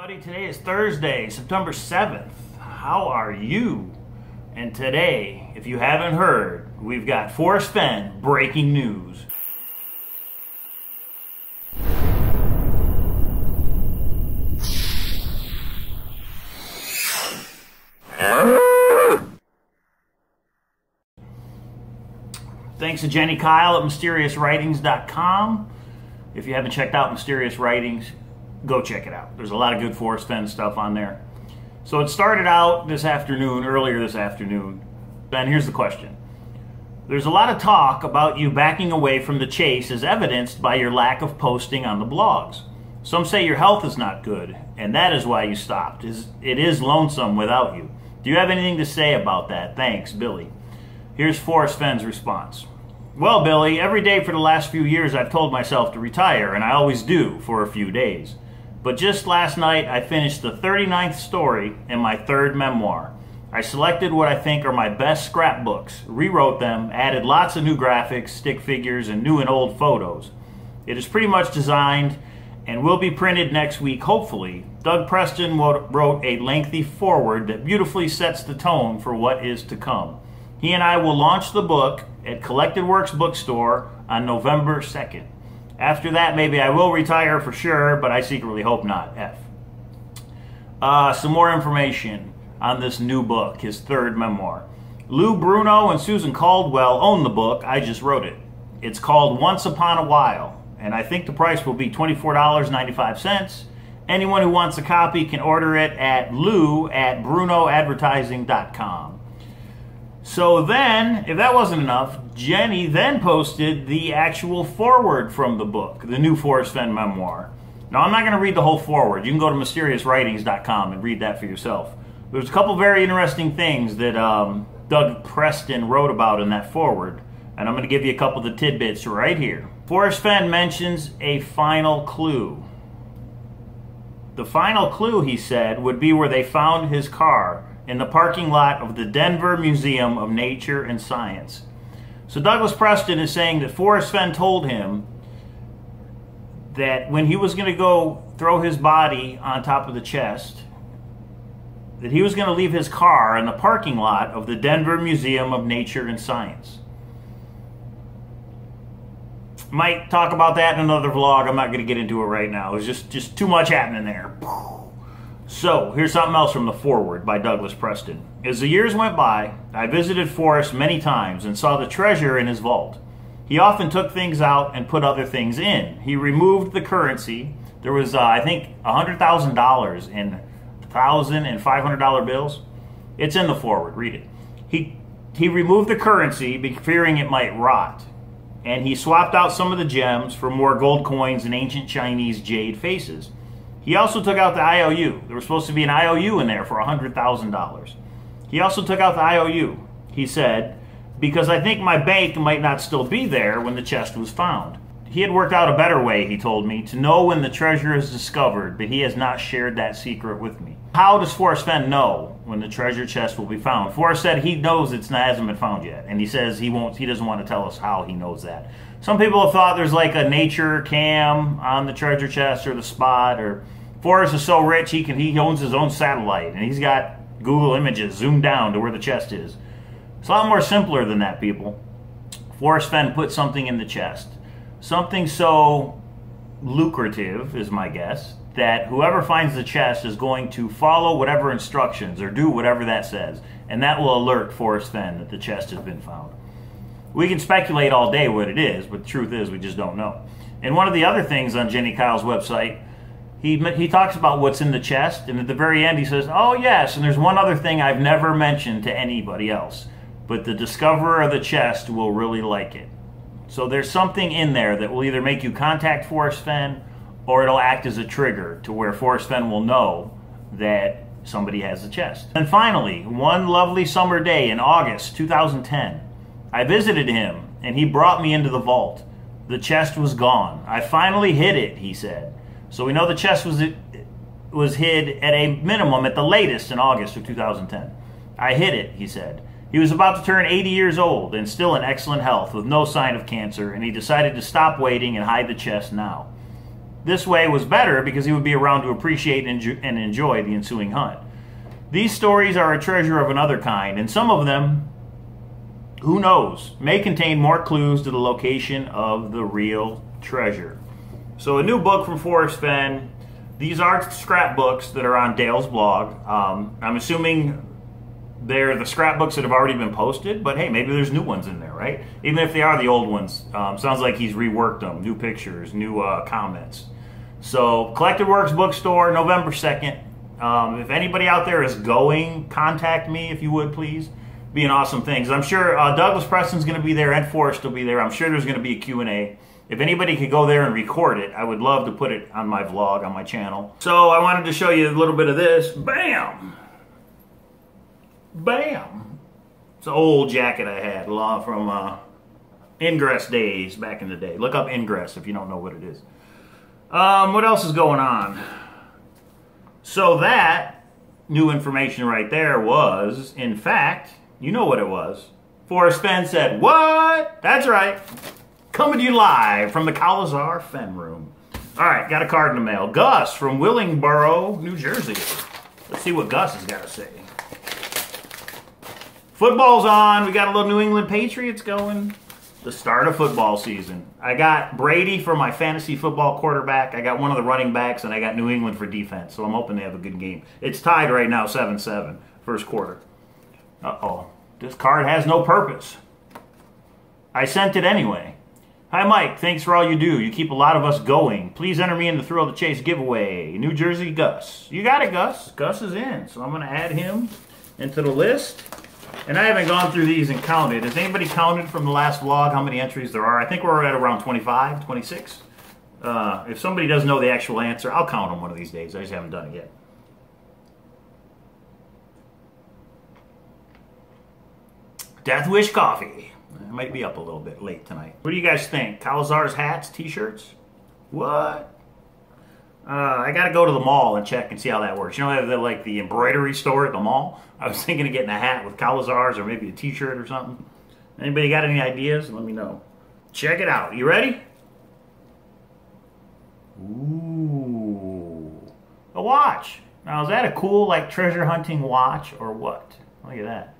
Everybody, today is Thursday, September 7th. How are you? And today, if you haven't heard, we've got Forrest Fenn breaking news. Thanks to Jenny Kyle at mysteriouswritings.com. If you haven't checked out Mysterious Writings, go check it out. There's a lot of good Forrest Fenn stuff on there. So it started out earlier this afternoon. Ben, here's the question. There's a lot of talk about you backing away from the chase as evidenced by your lack of posting on the blogs. Some say your health is not good, and that is why you stopped. It is lonesome without you. Do you have anything to say about that? Thanks, Billy. Here's Forrest Fenn's response. Well, Billy, every day for the last few years I've told myself to retire, and I always do for a few days. But just last night I finished the 39th story in my third memoir. I selected what I think are my best scrapbooks, rewrote them, added lots of new graphics, stick figures, and new and old photos. It is pretty much designed and will be printed next week, hopefully. Doug Preston wrote a lengthy foreword that beautifully sets the tone for what is to come. He and I will launch the book at Collected Works Bookstore on November 2nd. After that, maybe I will retire for sure, but I secretly hope not. Some more information on this new book, his third memoir. Lou Bruno and Susan Caldwell own the book. I just wrote it. It's called Once Upon a While, and I think the price will be $24.95. Anyone who wants a copy can order it at lou@brunoadvertising.com. So then, if that wasn't enough, Jenny then posted the actual foreword from the book, the new Forrest Fenn memoir. Now, I'm not going to read the whole foreword. You can go to mysteriouswritings.com and read that for yourself. There's a couple very interesting things that Doug Preston wrote about in that foreword, and I'm going to give you a couple of the tidbits right here. Forrest Fenn mentions a final clue. The final clue, he said, would be where they found his car in the parking lot of the Denver Museum of Nature and Science. So Douglas Preston is saying that Forrest Fenn told him that when he was going to go throw his body on top of the chest, that he was going to leave his car in the parking lot of the Denver Museum of Nature and Science. Might talk about that in another vlog. I'm not going to get into it right now. There's just too much happening there. So, here's something else from the foreword by Douglas Preston. As the years went by, I visited Forrest many times and saw the treasure in his vault. He often took things out and put other things in. He removed the currency. There was, I think, $100,000 in $1,000 and $500 bills. It's in the foreword. Read it. He removed the currency, fearing it might rot. And he swapped out some of the gems for more gold coins and ancient Chinese jade faces. He also took out the IOU. There was supposed to be an IOU in there for $100,000. He also took out the IOU, he said, because I think my bank might not still be there when the chest was found. He had worked out a better way, he told me, to know when the treasure is discovered, but he has not shared that secret with me. How does Forrest Fenn know when the treasure chest will be found? Forrest said he knows it hasn't been found yet, and he says he doesn't want to tell us how he knows that. Some people have thought there's like a nature cam on the treasure chest or the spot, or Forrest is so rich he owns his own satellite, and he's got Google Images zoomed down to where the chest is. It's a lot more simpler than that, people. Forrest Fenn put something in the chest. Something so lucrative, is my guess, that whoever finds the chest is going to follow whatever instructions or do whatever that says, and that will alert Forrest Fenn that the chest has been found. We can speculate all day what it is, but the truth is we just don't know. And one of the other things on Jenny Kyle's website, he talks about what's in the chest, and at the very end he says, oh yes, and there's one other thing I've never mentioned to anybody else, but the discoverer of the chest will really like it. So there's something in there that will either make you contact Forrest Fenn, or it'll act as a trigger to where Forrest Fenn will know that somebody has the chest. And finally, one lovely summer day in August 2010, I visited him, and he brought me into the vault. The chest was gone. I finally hid it, he said. So we know the chest was hid at a minimum at the latest in August of 2010. I hid it, he said. He was about to turn 80 years old and still in excellent health with no sign of cancer, and he decided to stop waiting and hide the chest now. this way was better because he would be around to appreciate and enjoy the ensuing hunt. These stories are a treasure of another kind, and some of them, who knows, may contain more clues to the location of the real treasure. So a new book from Forrest Fenn. These are scrapbooks that are on Dale's blog. I'm assuming they're the scrapbooks that have already been posted, but hey, maybe there's new ones in there, right? Even if they are the old ones, sounds like he's reworked them. New pictures, new comments. So, Collected Works Bookstore, November 2nd. If anybody out there is going, contact me if you would, please. Be an awesome thing. 'Cause I'm sure Douglas Preston's going to be there, and Forrest will be there. I'm sure there's going to be a Q&A. If anybody could go there and record it, I would love to put it on my vlog, on my channel. So I wanted to show you a little bit of this. Bam! Bam! It's an old jacket I had from Ingress days back in the day. Look up Ingress if you don't know what it is. What else is going on? So that new information right there was, in fact, you know what it was. Forrest Fenn said, "What?" That's right. Coming to you live from the Cowlazars Fenn room. All right, got a card in the mail. Gus from Willingboro, New Jersey. Let's see what Gus has got to say. Football's on. We got a little New England Patriots going. The start of football season. I got Brady for my fantasy football quarterback. I got one of the running backs, and I got New England for defense. So I'm hoping they have a good game. It's tied right now, 7-7, first quarter. Uh-oh. This card has no purpose. I sent it anyway. Hi, Mike. Thanks for all you do. You keep a lot of us going. Please enter me in the Thrill of the Chase giveaway. New Jersey Gus. You got it, Gus. Gus is in. So I'm going to add him into the list. And I haven't gone through these and counted. Has anybody counted from the last vlog how many entries there are? I think we're at around 25, 26. If somebody does know the actual answer, I'll count them one of these days. I just haven't done it yet. Death Wish Coffee. I might be up a little bit late tonight. What do you guys think? Cowlazars hats, t-shirts? What? I got to go to the mall and check and see how that works. You know, they're like the embroidery store at the mall? I was thinking of getting a hat with Cowlazars or maybe a t-shirt or something. Anybody got any ideas? Let me know. Check it out. You ready? Ooh. A watch. Now, is that a cool, like, treasure hunting watch or what? Look at that.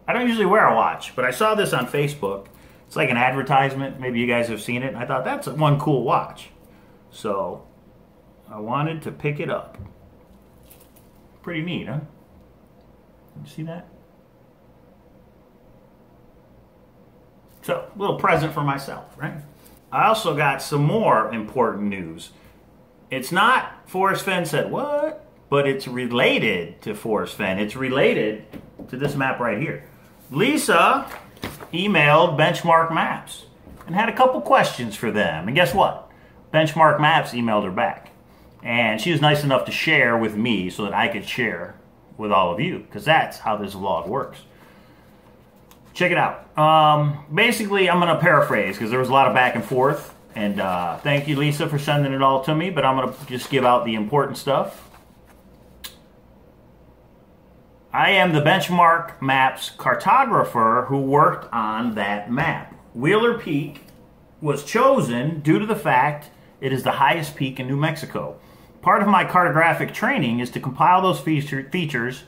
I don't usually wear a watch, but I saw this on Facebook. It's like an advertisement. Maybe you guys have seen it. And I thought, that's one cool watch. So I wanted to pick it up. Pretty neat, huh? You see that? So, a little present for myself, right? I also got some more important news. It's not Forrest Fenn said, what? But it's related to Forrest Fenn. It's related to this map right here. Lisa emailed Benchmark Maps and had a couple questions for them. And guess what? Benchmark Maps emailed her back. And she was nice enough to share with me so that I could share with all of you, because that's how this vlog works. Check it out. Basically, I'm going to paraphrase because there was a lot of back and forth. And thank you, Lisa, for sending it all to me. But I'm going to just give out the important stuff. I am the Benchmark Maps cartographer who worked on that map. Wheeler Peak was chosen due to the fact it is the highest peak in New Mexico. Part of my cartographic training is to compile those features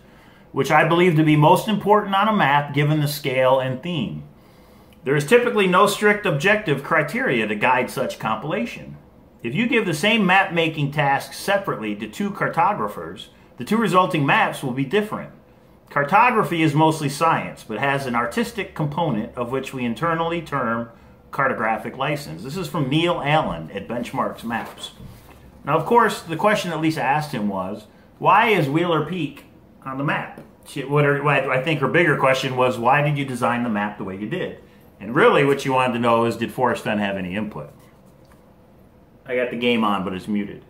which I believe to be most important on a map given the scale and theme. There is typically no strict objective criteria to guide such compilation. If you give the same map-making task separately to two cartographers, the two resulting maps will be different. Cartography is mostly science, but has an artistic component of which we internally term cartographic license. This is from Neil Allen at Benchmarks Maps. Now, of course, the question that Lisa asked him was, why is Wheeler Peak on the map? I think her bigger question was, why did you design the map the way you did? And really what you wanted to know is, did Forrest Fenn have any input? I got the game on, but it's muted.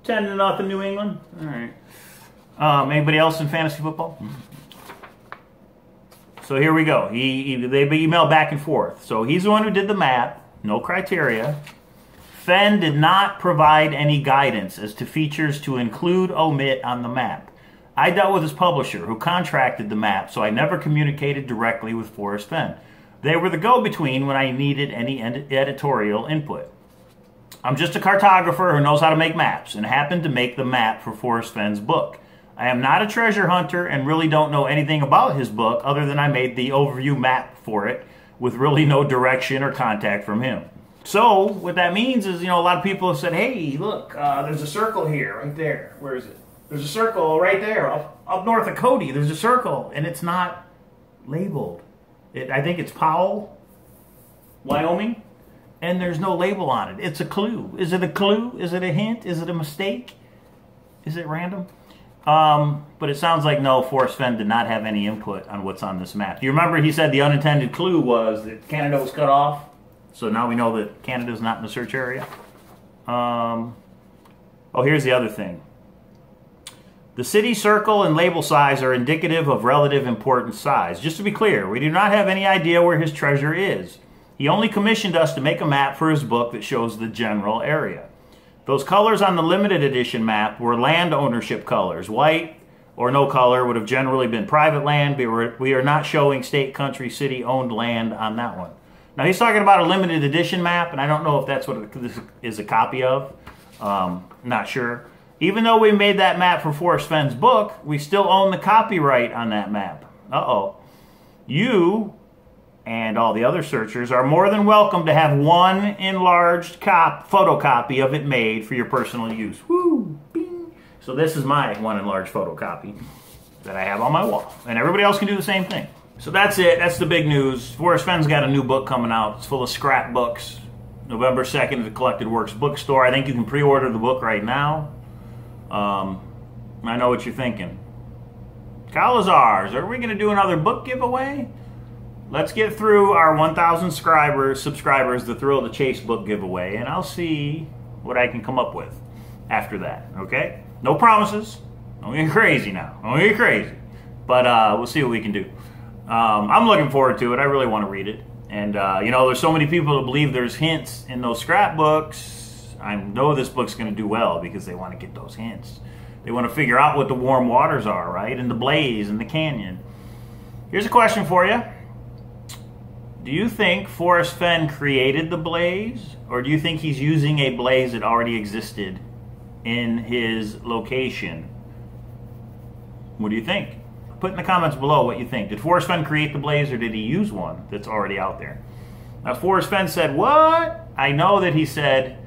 10-0 New England? All right. Anybody else in fantasy football? So here we go. They email back and forth. So he's the one who did the map, no criteria. Fenn did not provide any guidance as to features to include, omit on the map. I dealt with his publisher who contracted the map, so I never communicated directly with Forrest Fenn. They were the go-between when I needed any editorial input. I'm just a cartographer who knows how to make maps and happened to make the map for Forrest Fenn's book. I am not a treasure hunter and really don't know anything about his book other than I made the overview map for it with really no direction or contact from him. So what that means is, a lot of people have said, hey, look, there's a circle here, right there. Where is it? There's a circle right there up north of Cody. There's a circle and it's not labeled. I think it's Powell, Wyoming. And there's no label on it. It's a clue. Is it a clue? Is it a hint? Is it a mistake? Is it random? But it sounds like no, Forrest Fenn did not have any input on what's on this map. Do you remember he said the unintended clue was that Canada was cut off? So now we know that Canada's not in the search area. Oh, here's the other thing. The city circle and label size are indicative of relative importance size. Just to be clear, we do not have any idea where his treasure is. He only commissioned us to make a map for his book that shows the general area. Those colors on the limited edition map were land ownership colors. White or no color would have generally been private land. We are not showing state, country, city owned land on that one. Now he's talking about a limited edition map, and I don't know if that's what this is a copy of. Not sure. Even though we made that map for Forrest Fenn's book, we still own the copyright on that map. Uh-oh. You and all the other searchers are more than welcome to have one enlarged photocopy of it made for your personal use. Woo! Bing. So this is my one enlarged photocopy that I have on my wall. And everybody else can do the same thing. So that's it. That's the big news. Forrest Fenn's got a new book coming out. It's full of scrapbooks. November 2nd at the Collected Works bookstore. I think you can pre-order the book right now. I know what you're thinking. Cowlazars, are we going to do another book giveaway? Let's get through our 1,000 subscribers, the Thrill of the Chase book giveaway, and I'll see what I can come up with after that, okay? No promises. Don't get crazy now. Don't get crazy. But we'll see what we can do. I'm looking forward to it. I really want to read it. And, there's so many people that believe there's hints in those scrapbooks. I know this book's going to do well because they want to get those hints. They want to figure out what the warm waters are, right? And the blaze and the canyon. Here's a question for you. Do you think Forrest Fenn created the blaze, or do you think he's using a blaze that already existed in his location? What do you think? Put in the comments below what you think. Did Forrest Fenn create the blaze, or did he use one that's already out there? Now, Forrest Fenn said, what? I know that he said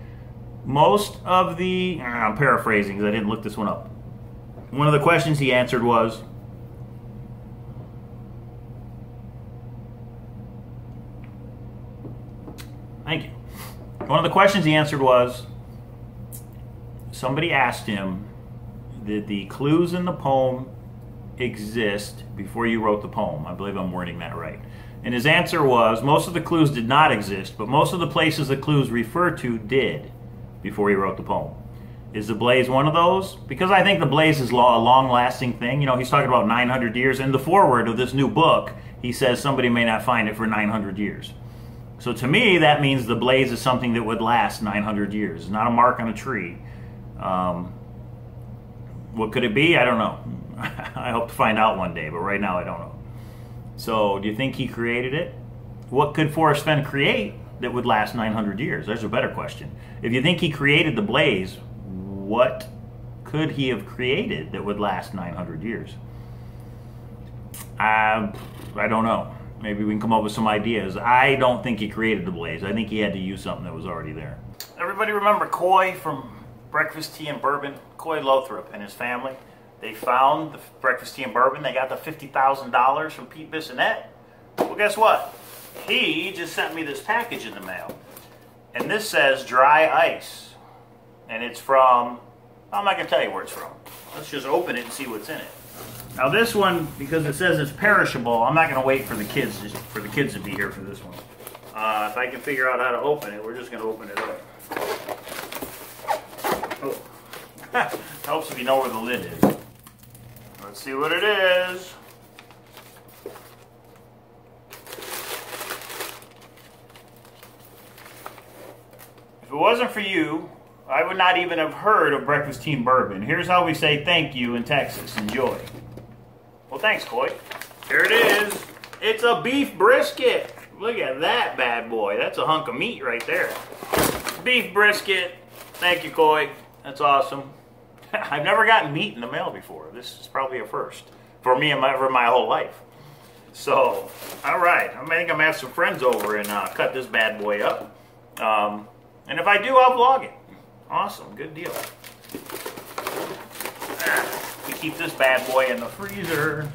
most of the... I'm paraphrasing because I didn't look this one up. One of the questions he answered was... Thank you. One of the questions he answered was, somebody asked him, did the clues in the poem exist before you wrote the poem? I believe I'm wording that right. And his answer was, most of the clues did not exist, but most of the places the clues refer to did before he wrote the poem. Is the blaze one of those? Because I think the blaze is a long-lasting thing. He's talking about 900 years. In the foreword of this new book, he says somebody may not find it for 900 years. So to me, that means the blaze is something that would last 900 years. It's not a mark on a tree. What could it be? I don't know. I hope to find out one day, but right now I don't know. So do you think he created it? What could Forrest Fenn create that would last 900 years? There's a better question. If you think he created the blaze, what could he have created that would last 900 years? I don't know. Maybe we can come up with some ideas. I don't think he created the blaze. I think he had to use something that was already there. Everybody remember Coy from Breakfast, Tea, and Bourbon? Coy Lothrop and his family. They found the Breakfast, Tea, and Bourbon. They got the $50,000 from Pete Bissonnette. Well, guess what? He just sent me this package in the mail. And this says dry ice. And it's from, I'm not going to tell you where it's from. Let's just open it and see what's in it. Now this one, because it says it's perishable, I'm not going to wait for the kids to be here for this one. If I can figure out how to open it, we're just going to open it up. Oh. Helps if you know where the lid is. Let's see what it is. If it wasn't for you, I would not even have heard of Breakfast, Tea, and Bourbon. Here's how we say thank you in Texas. Enjoy. Well, thanks, Coy. Here it is. It's a beef brisket. Look at that bad boy. That's a hunk of meat right there. beef brisket. Thank you, Coy. That's awesome. I've never gotten meat in the mail before. This is probably a first for me and for my whole life. So, all right. I think I'm going to have some friends over and cut this bad boy up. And if I do, I'll vlog it. Awesome. Good deal. We keep this bad boy in the freezer.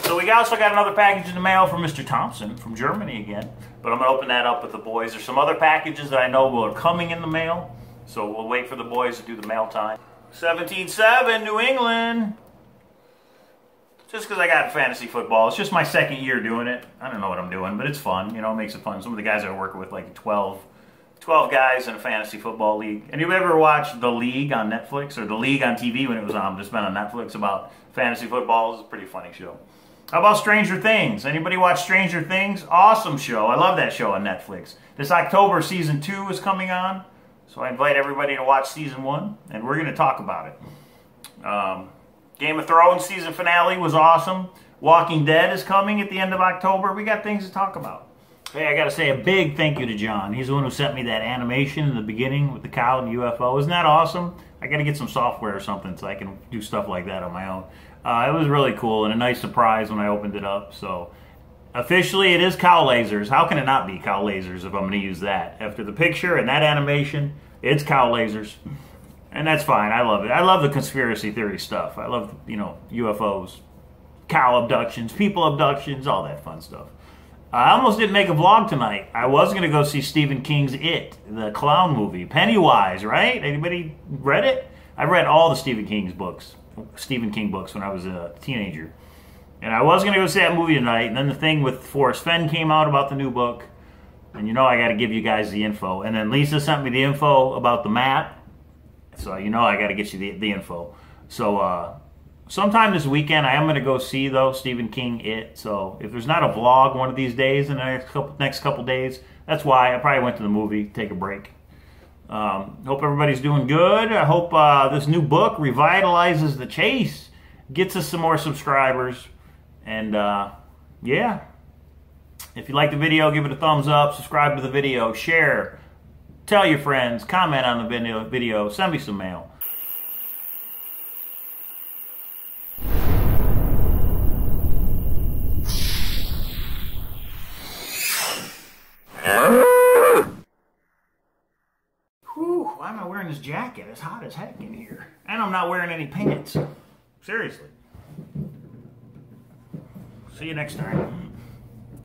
So we also got another package in the mail from Mr. Thompson from Germany again. But I'm going to open that up with the boys. There's some other packages that I know are coming in the mail. So we'll wait for the boys to do the mail time. 17-7, New England. Just because I got fantasy football. It's just my second year doing it. I don't know what I'm doing, but it's fun. You know, it makes it fun. Some of the guys I work with, like 12 guys in a fantasy football league. And you ever watch The League on Netflix or The League on TV when it was on? Just been on Netflix about fantasy football. It's a pretty funny show. How about Stranger Things? Anybody watch Stranger Things? Awesome show. I love that show on Netflix. This October, season 2 is coming on. So I invite everybody to watch season 1, and we're going to talk about it. Game of Thrones season finale was awesome. Walking Dead is coming at the end of October. We got things to talk about. Hey, I got to say a big thank you to John. He's the one who sent me that animation in the beginning with the cow and the UFO. Isn't that awesome? I got to get some software or something so I can do stuff like that on my own. It was really cool and a nice surprise when I opened it up. So officially it is Cowlazars. How can it not be Cowlazars if I'm going to use that? After the picture and that animation, it's Cowlazars. And that's fine. I love it. I love the conspiracy theory stuff. I love, you know, UFOs, cow abductions, people abductions, all that fun stuff. I almost didn't make a vlog tonight. I was going to go see Stephen King's It, the clown movie. Pennywise, right? Anybody read it? I read all the Stephen King books when I was a teenager. And I was going to go see that movie tonight, and then the thing with Forrest Fenn came out about the new book. And you know I got to give you guys the info. And then Lisa sent me the info about the map. So you know I got to get you the info. So sometime this weekend I am going to go see, though, Stephen King It. So if there's not a vlog one of these days in the next couple days, that's why. I probably went to the movie, take a break. Hope everybody's doing good. I hope this new book revitalizes the chase, gets us some more subscribers. And yeah, if you like the video, give it a thumbs up, subscribe to the video, share, tell your friends, comment on the video, send me some mail. Whew, why am I wearing this jacket? It's hot as heck in here. And I'm not wearing any pants. Seriously. See you next time.